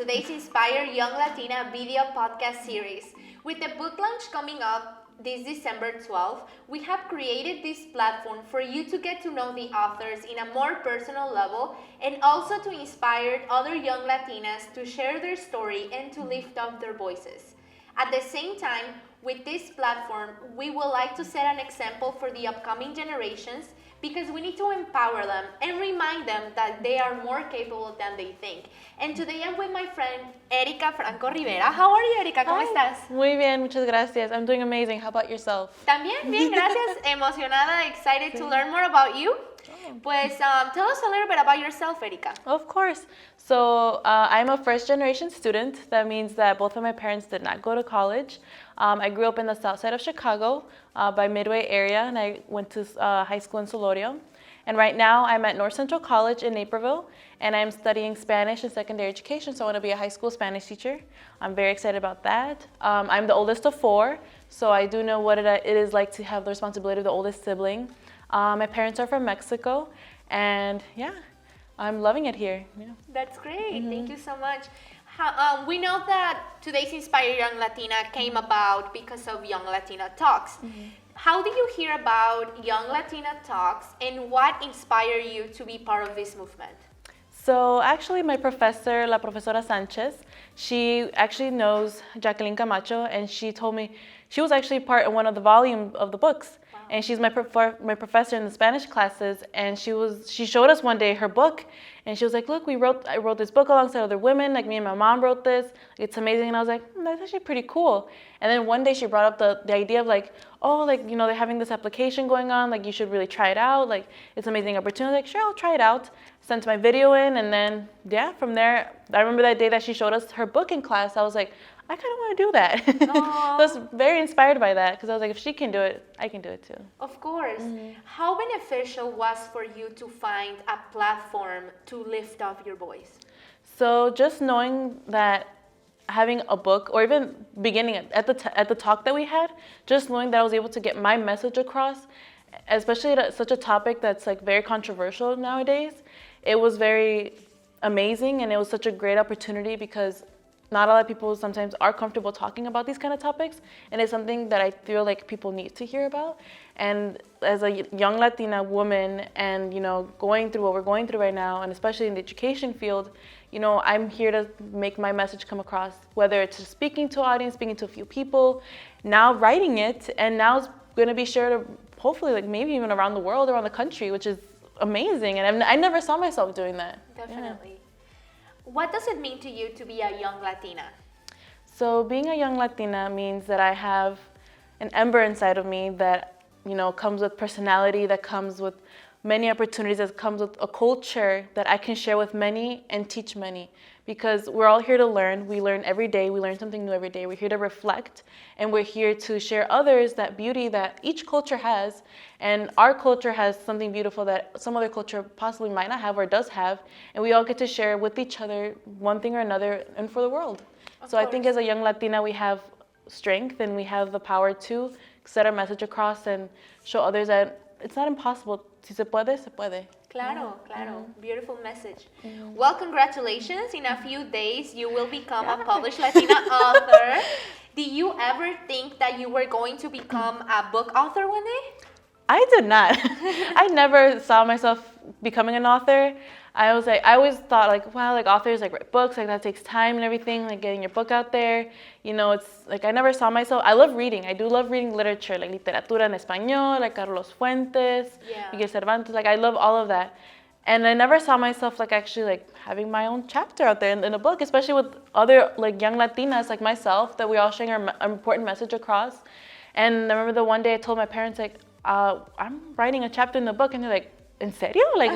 today's Inspired Young Latina video podcast series. With the book launch coming up this December 12th, we have created this platform for you to get to know the authors in a more personal level and also to inspire other young Latinas to share their story and to lift up their voices. At the same time, with this platform, we would like to set an example for the upcoming generations because we need to empower them and remind them that they are more capable than they think. And today I'm with my friend Erika Franco Rivera. How are you, Erika? ¿Cómo estás? Muy bien, muchas gracias. I'm doing amazing. How about yourself? También, bien, gracias. Emocionada, excited to learn more about you. Pues tell us a little bit about yourself, Erika. Of course. So I'm a first-generation student. That means that both of my parents did not go to college. I grew up in the south side of Chicago by Midway area, and I went to high school in Solorio. And right now I'm at North Central College in Naperville, and I'm studying Spanish and secondary education, so I want to be a high school Spanish teacher. I'm very excited about that. I'm the oldest of four, so I do know what it is like to have the responsibility of the oldest sibling. My parents are from Mexico, and yeah, I'm loving it here. Yeah. That's great. Thank you so much. We know that today's Inspired Young Latina came about because of Young Latina Talks. How did you hear about Young Latina Talks, and what inspired you to be part of this movement? So actually my professor, La Profesora Sanchez, she actually knows Jacqueline Camacho, and she told me she was actually part of one of the volumes of the books. Wow. And she's my professor in the Spanish classes, and she showed us one day her book, and she was like, look, I wrote this book alongside other women, like me and my mom wrote this, it's amazing. And I was like, that's actually pretty cool. And then one day she brought up the idea of like, oh, like, you know, they're having this application going on, like you should really try it out, like it's an amazing opportunity. Like, sure, I'll try it out. Sent my video in, and then yeah, from there, I remember that day that she showed us her book in class, I was like, I kind of want to do that. I was very inspired by that because I was like, if she can do it, I can do it too. Of course. How beneficial was for you to find a platform to lift up your voice? So just knowing that having a book, or even beginning at the talk that we had, just knowing that I was able to get my message across, especially at such a topic that's like very controversial nowadays, it was very amazing, and it was such a great opportunity because not a lot of people sometimes are comfortable talking about these kind of topics, and it's something that I feel like people need to hear about. And as a young Latina woman, and you know, going through what we're going through right now, and especially in the education field, you know, I'm here to make my message come across, whether it's just speaking to an audience, speaking to a few people, now writing it, and now it's going to be shared hopefully like maybe even around the world, around the country, which is amazing. And I never saw myself doing that. Definitely. Yeah. What does it mean to you to be a young Latina? So being a young Latina means that I have an ember inside of me that, you know, comes with personality, that comes with many opportunities, that comes with a culture that I can share with many and teach many. Because we're all here to learn. We learn every day. We learn something new every day. We're here to reflect, and we're here to share others that beauty that each culture has. And our culture has something beautiful that some other culture possibly might not have or does have. And we all get to share with each other one thing or another and for the world. So I think as a young Latina, we have strength and we have the power to set our message across and show others that it's not impossible. Si se puede, se puede. Claro, claro. Beautiful message. Well, congratulations. In a few days, you will become a published Latina author. Did you ever think that you were going to become a book author one day? I did not. I never saw myself becoming an author. I always thought like, wow, like authors like write books, like that takes time and everything, like getting your book out there. You know, it's like I never saw myself. I love reading. I do love reading literature, like literatura en español, like Carlos Fuentes, Miguel Cervantes. Like I love all of that. And I never saw myself like actually like having my own chapter out there in a book, especially with other like young Latinas like myself, that we all sharing our important message across. And I remember the one day I told my parents like, I'm writing a chapter in the book, and they're like, in serio? Like,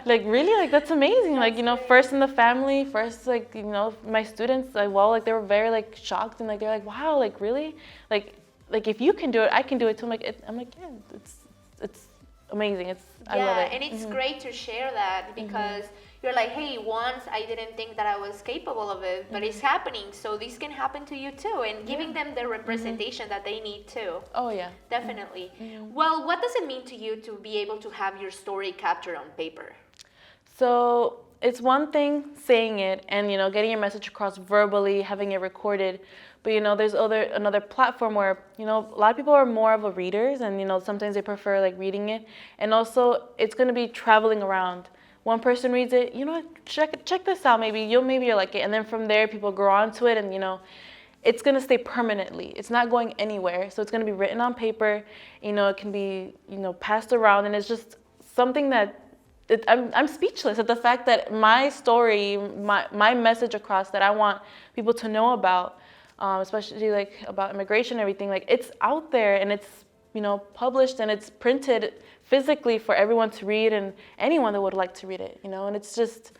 like really? Like that's amazing. That's like, you know, first in the family, first like, you know, my students, like, well, like they were very like shocked, and like they're like, wow, like really? Like if you can do it, I can do it too. I'm like, yeah, it's amazing. I love it. And it's great to share that because you're like, hey, once I didn't think that I was capable of it, but it's happening, so this can happen to you too, and giving them the representation that they need too. Oh yeah. Definitely. Well, what does it mean to you to be able to have your story captured on paper? So it's one thing saying it and, getting your message across verbally, having it recorded. But, there's another platform where, a lot of people are more of a readers and, sometimes they prefer like reading it. And also it's going to be traveling around. One person reads it, check this out. Maybe you'll like it. And then from there, people grow onto it and, it's going to stay permanently. It's not going anywhere. So it's going to be written on paper. It can be, passed around. And it's just something that I'm speechless at the fact that my story, my message across that I want people to know about, especially like about immigration and everything, like it's out there and it's, published and it's printed physically for everyone to read and anyone that would like to read it, and it's just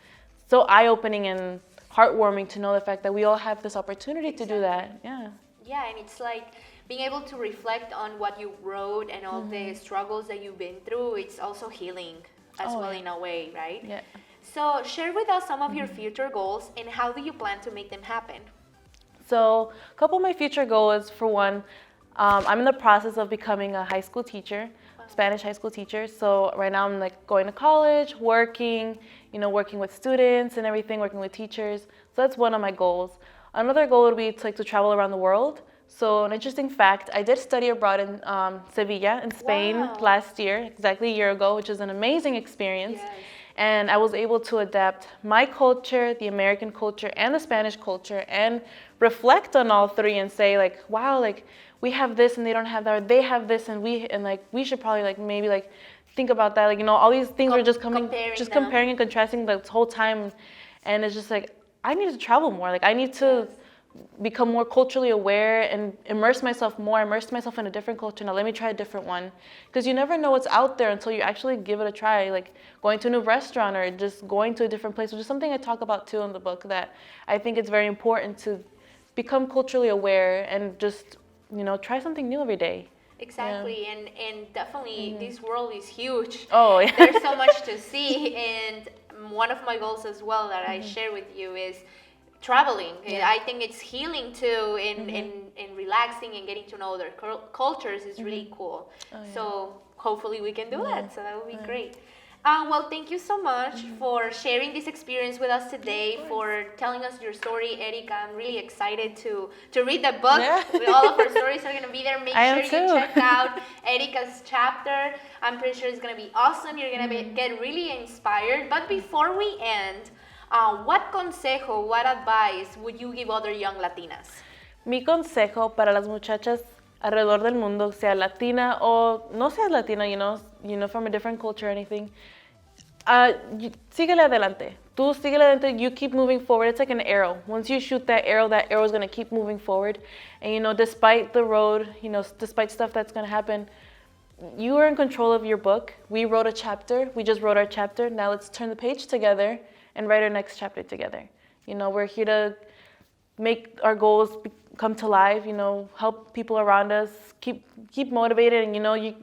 so eye-opening and heartwarming to know the fact that we all have this opportunity to do that. Yeah, and it's like being able to reflect on what you wrote and all the struggles that you've been through. It's also healing as well in a way, right? Yeah. So share with us some of your future goals and how do you plan to make them happen? So a couple of my future goals, for one, I'm in the process of becoming a high school teacher, Spanish high school teacher. So right now I'm like going to college, working, working with students and everything, working with teachers. So that's one of my goals. Another goal would be to travel around the world. So an interesting fact, I did study abroad in Sevilla in Spain last year, exactly a year ago, which is an amazing experience. Yes. And I was able to adapt my culture, the American culture, and the Spanish culture, and reflect on all three and say like, wow, like we have this and they don't have that, or they have this and we should probably like maybe like think about that. Like, all these things are just comparing and contrasting the whole time. And it's just like, I need to travel more. Like I need to become more culturally aware and immerse myself in a different culture. Now let me try a different one, because you never know what's out there until you actually give it a try, like going to a new restaurant or just going to a different place, which is something I talk about too in the book, that I think it's very important to become culturally aware and just try something new every day. Exactly, and definitely this world is huge. Oh yeah. There's so much to see, and one of my goals as well that I share with you is traveling. I think it's healing too, and relaxing and getting to know other cultures is really cool. So hopefully we can do that. So that would be great. Well, thank you so much for sharing this experience with us today, for telling us your story, Erika. I'm really excited to read the book. All of our stories are going to be there. Make sure you check out Erika's chapter. I'm pretty sure it's going to be awesome. You're going to get really inspired. But before we end, what consejo, what advice would you give other young Latinas? Mi consejo para las muchachas alrededor del mundo, sea latina o no seas latina, from a different culture or anything, síguele adelante. Tú síguele adelante, you keep moving forward. It's like an arrow. Once you shoot that arrow is going to keep moving forward. And, despite the road, despite stuff that's going to happen, you are in control of your book. We wrote a chapter. We just wrote our chapter. Now let's turn the page together and write our next chapter together. We're here to make our goals come to life, help people around us, keep motivated, and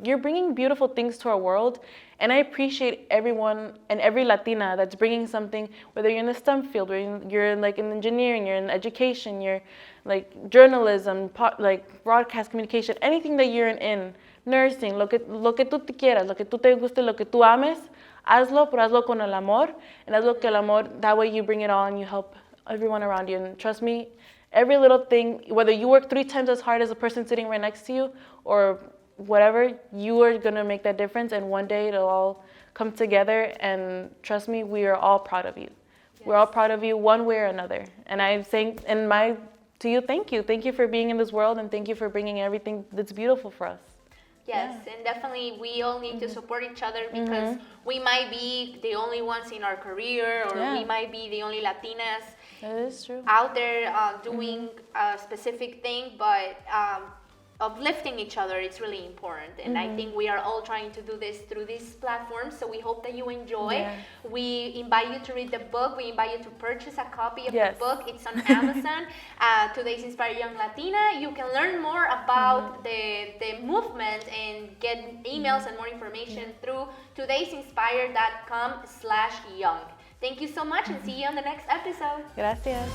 you're bringing beautiful things to our world. And I appreciate everyone and every Latina that's bringing something, whether you're in the STEM field, or you're like in engineering, you're in education, you're like journalism, like broadcast communication, anything that you're in, nursing, lo que tú te quieras, lo que tú te guste, lo que tú ames, hazlo, pero hazlo con el amor, and hazlo con el amor. That way you bring it all and you help everyone around you. And trust me, every little thing, whether you work 3 times as hard as the person sitting right next to you or whatever, you are going to make that difference, and one day it'll all come together. And trust me, we are all proud of you. Yes. We're all proud of you one way or another. And I'm saying to you, thank you. Thank you for being in this world, and thank you for bringing everything that's beautiful for us. Yes, and definitely we all need to support each other, because we might be the only ones in our career, or we might be the only Latinas that is true. Out there doing a specific thing, but uplifting each other, it's really important. And I think we are all trying to do this through this platform, so we hope that you enjoy. We invite you to read the book. We invite you to purchase a copy of the book. It's on Amazon. Today's Inspired Young Latina. You can learn more about the movement and get emails and more information through todaysinspired.com/young. Thank you so much, and see you on the next episode. Gracias.